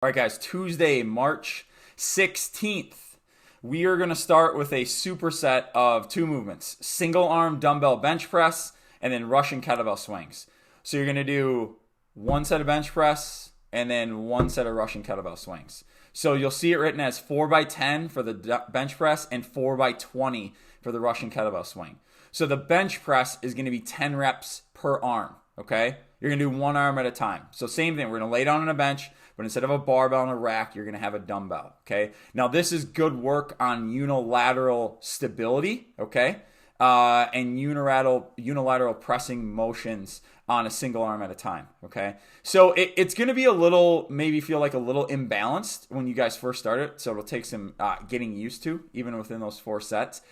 All right, guys, Tuesday, March 16th, we are going to start with a superset of two movements, single arm dumbbell bench press and then Russian kettlebell swings. So you're going to do one set of bench press and then one set of Russian kettlebell swings. So you'll see it written as 4x10 for the bench press and 4x20 for the Russian kettlebell swing. So the bench press is going to be 10 reps per arm, okay? You're going to do one arm at a time. So same thing, we're going to lay down on a bench, but instead of a barbell and a rack, you're going to have a dumbbell, okay? Now this is good work on unilateral stability, okay? And unilateral pressing motions on a single arm at a time, okay? So it's going to be a little, maybe feel like a little imbalanced when you guys first start it, so it'll take some getting used to, even within those 4 sets.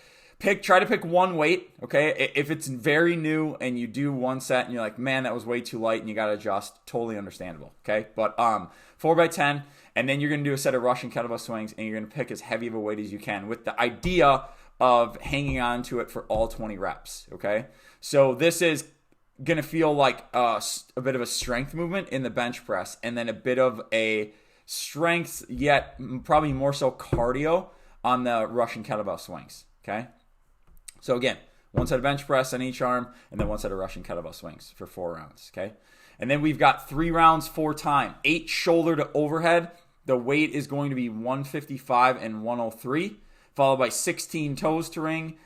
Try to pick one weight, okay? If it's very new and you do one set and you're like, man, that was way too light and you got to adjust, totally understandable, okay? But 4x10, and then you're going to do a set of Russian kettlebell swings and you're going to pick as heavy of a weight as you can with the idea of hanging on to it for all 20 reps, okay? So this is going to feel like a bit of a strength movement in the bench press and then a bit of a strength, yet probably more so cardio on the Russian kettlebell swings, okay? So again, one set of bench press on each arm, and then one set of Russian kettlebell swings for 4 rounds, okay? And then we've got 3 rounds, 4 time. 8 shoulder to overhead. The weight is going to be 155 and 103, followed by 16 toes to ring,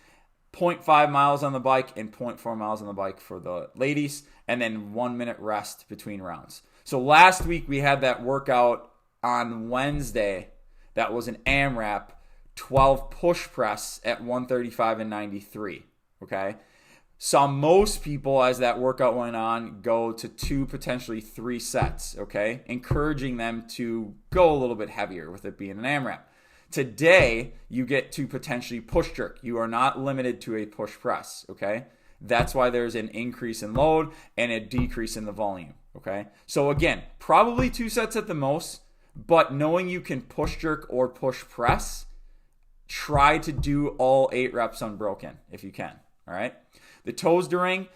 0.5 miles on the bike, and 0.4 miles on the bike for the ladies, and then 1 minute rest between rounds. So last week we had that workout on Wednesday that was an AMRAP, 12 push press at 135 and 93, okay? Saw most people, as that workout went on, go to 2, potentially 3 sets, okay? Encouraging them to go a little bit heavier with it being an AMRAP. Today, you get to potentially push jerk. You are not limited to a push press, okay? That's why there's an increase in load and a decrease in the volume, okay? So again, probably 2 sets at the most, but knowing you can push jerk or push press, try to do all 8 reps unbroken if you can, all right? The toes to ring,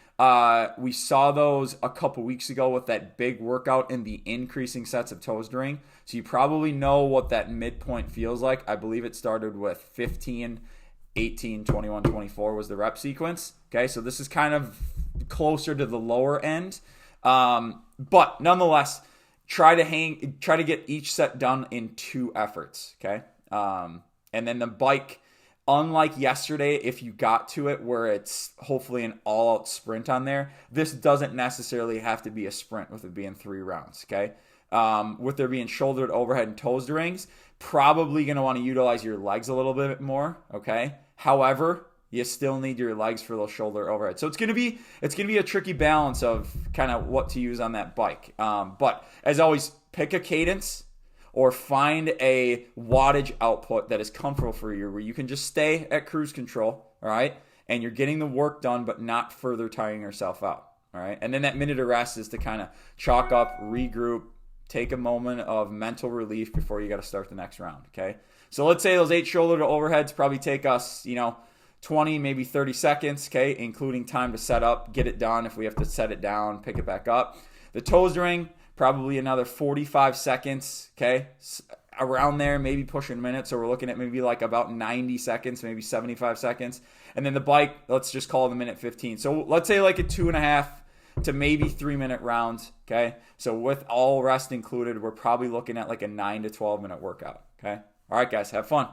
we saw those a couple weeks ago with that big workout in the increasing sets of toes to ring. So you probably know what that midpoint feels like. I believe it started with 15, 18, 21, 24 was the rep sequence. Okay, so this is kind of closer to the lower end. But nonetheless, try to get each set done in 2 efforts, okay? And then the bike, unlike yesterday, if you got to it where it's hopefully an all-out sprint on there, this doesn't necessarily have to be a sprint with it being 3 rounds, okay? With there being shoulder to overhead and toes to rings, probably going to want to utilize your legs a little bit more, okay? However, you still need your legs for those shoulder overhead. So it's going to be a tricky balance of kind of what to use on that bike. But as always, pick a cadence, or find a wattage output that is comfortable for you, where you can just stay at cruise control, all right? And you're getting the work done, but not further tiring yourself out, all right? And then that minute of rest is to kind of chalk up, regroup, take a moment of mental relief before you got to start the next round, okay? So let's say those 8 shoulder to overheads probably take us, 20, maybe 30 seconds, okay, including time to set up, get it done if we have to set it down, pick it back up. The toes to ring, probably another 45 seconds, okay? Around there, maybe pushing a minute. So we're looking at maybe like about 90 seconds, maybe 75 seconds. And then the bike, let's just call it a minute 15. So let's say like a 2.5 to maybe 3 minute round, okay? So with all rest included, we're probably looking at like a 9 to 12 minute workout, okay? All right, guys, have fun.